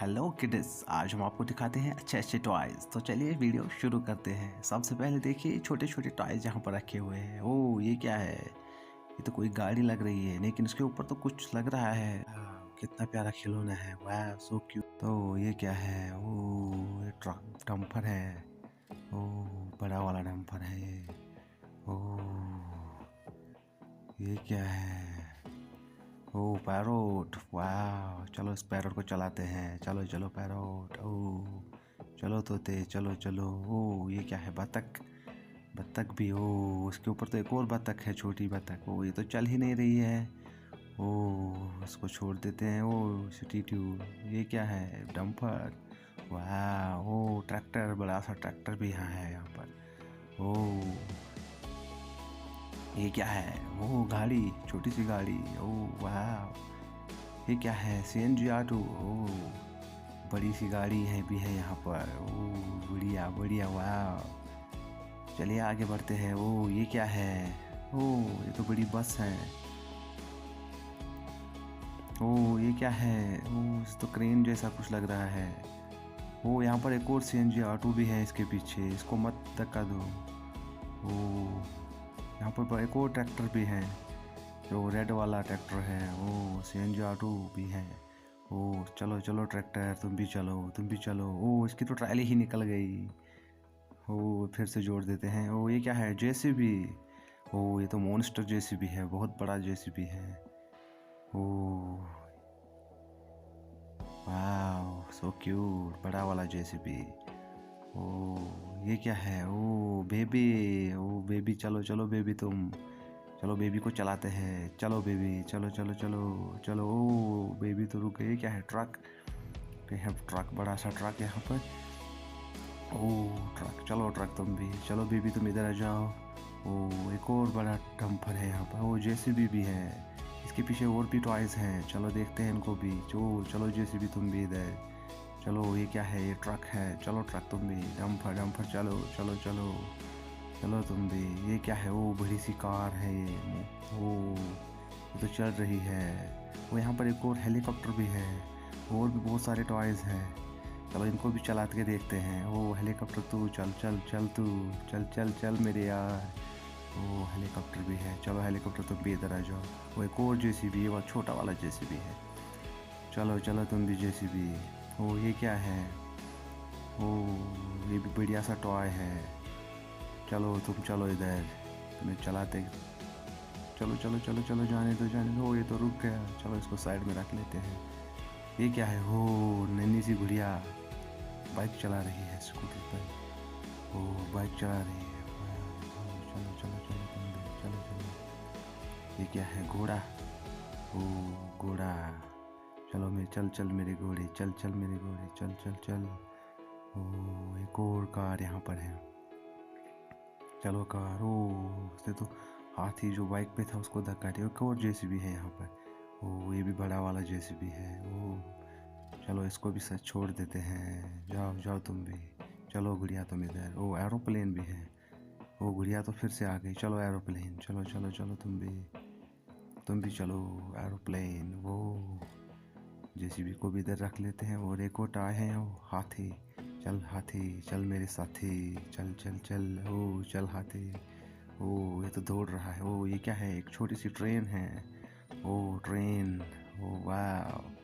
Hello kids, आज हम आपको दिखाते हैं अच्छे अच्छे टॉयज। तो चलिए वीडियो शुरू करते हैं। सबसे पहले देखिए छोटे छोटे टॉयज यहाँ पर रखे हुए हैं। ओ ये क्या है? ये तो कोई गाड़ी लग रही है, लेकिन उसके ऊपर तो कुछ लग रहा है। कितना प्यारा खिलौना है, वाह सो क्यूट। तो ये क्या है? ओ ये ट्रक डंपर है। ओ बड़ा वाला डंपर है ये। ओ ये क्या है? ओ पैरोट, वाह। चलो इस पैरोट को चलाते हैं। चलो चलो पैरोट। ओ चलो तोते, चलो चलो। ओ ये क्या है? बतख। बतख भी। ओ उसके ऊपर तो एक और बतख है, छोटी बतख। ओ ये तो चल ही नहीं रही है। ओ इसको छोड़ देते हैं। ओ सिटी ट्यूब। ये क्या है? डंपर। वाह। ओ ट्रैक्टर, बड़ा सा ट्रैक्टर भी यहाँ पर। ओ ये क्या है? वो गाड़ी, छोटी सी गाड़ी। ओ वाह। ये क्या है? CNG auto. ओ बड़ी सी गाड़ी है भी है यहाँ पर। ओ बढ़िया बढ़िया, वाह। चलिए आगे बढ़ते हैं। ओ ये क्या है? ओ ये तो बड़ी बस है। ओ ये क्या है? ओ इस तो क्रेन जैसा कुछ लग रहा है। ओ यहाँ पर एक और सीएनजी ऑटो भी है इसके पीछे, इसको मत धक्का दो। ओ यहाँ पर एक और ट्रैक्टर भी है, जो रेड वाला ट्रैक्टर है। वो सीएनजी ऑटो भी है। ओ चलो चलो ट्रैक्टर, तुम भी चलो, तुम भी चलो। ओ इसकी तो ट्राली ही निकल गई। ओ फिर से जोड़ देते हैं। ओ ये क्या है? जेसीबी। ओ ये तो मॉन्स्टर जेसीबी है, बहुत बड़ा जेसीबी है। ओ वाह सो क्यूट, बड़ा वाला जेसीबी। ओ ये क्या है? ओ बेबी। ओ बेबी, चलो चलो बेबी तुम। चलो बेबी को चलाते हैं। चलो बेबी, चलो चलो चलो चलो। ओ बेबी तो रुक गई। क्या है? ट्रक। है ट्रक, बड़ा सा ट्रक यहाँ पर। ओ ट्रक, चलो ट्रक तुम भी। चलो बेबी तुम इधर आ जाओ। ओ एक और बड़ा डंपर है यहाँ पर। ओ जेसीबी भी है, इसके पीछे और भी टॉयज हैं। चलो देखते हैं इनको भी। चलो जेसीबी तुम भी इधर। चलो ये क्या है? ये ट्रक है। चलो ट्रक तुम भी। डंपर डंपर, चलो चलो चलो चलो तुम भी। ये क्या है? वो बड़ी सी कार है ये। ओ ये तो चल रही है। वो यहाँ पर एक और हेलीकॉप्टर भी है, और भी बहुत सारे टॉयज हैं। चलो इनको भी चला के देखते हैं। ओ हेलीकॉप्टर तू चल चल चल, तू चल चल चल मेरे यार। ओ हेलीकॉप्टर भी है। चलो हेलीकॉप्टर तुम भी इधर आ जाओ। वो एक और जेसीबी है, वो छोटा वाला जेसीबी है। चलो चलो तुम भी जेसीबी। ओ ये क्या है? ओ ये भी बढ़िया सा टॉय है। चलो तुम चलो इधर, तुम्हें चलाते। चलो चलो चलो चलो, जाने दो जाने दो। ये तो रुक गया। चलो इसको साइड में रख लेते हैं। ये क्या है? हो नन्ही सी गुड़िया बाइक चला रही है, स्कूटर पर। ओ बाइक चला रही है। चलो चलो चलो तुम भी, चलो चलो। ये क्या है? घोड़ा। ओ घोड़ा। चलो मैं, चल चल मेरे घोड़े, चल चल मेरे घोड़े, चल चल चल। ओ एक और कार यहाँ पर है। चलो कार। ओ उसने तो हाथी जो बाइक पे था उसको धक्का दिया। एक और जेसीबी है यहाँ पर। ओ ये भी बड़ा वाला जेसीबी है। ओ चलो इसको भी सच छोड़ देते हैं। जाओ जाओ तुम भी। चलो गुड़िया तुम इधर। ओ एरोप्लेन भी है। ओ गुड़िया तो फिर से आ गई। चलो एरोप्लेन, चलो चलो चलो तुम भी चलो एरोप्लेन। वो जेसीबी को भी इधर रख लेते हैं। और एक और टाय है, वो हाथी। चल हाथी चल मेरे साथी, चल चल चल। ओ चल हाथी। ओ ये तो दौड़ रहा है। ओ ये क्या है? एक छोटी सी ट्रेन है। ओ ट्रेन। ओ वाह।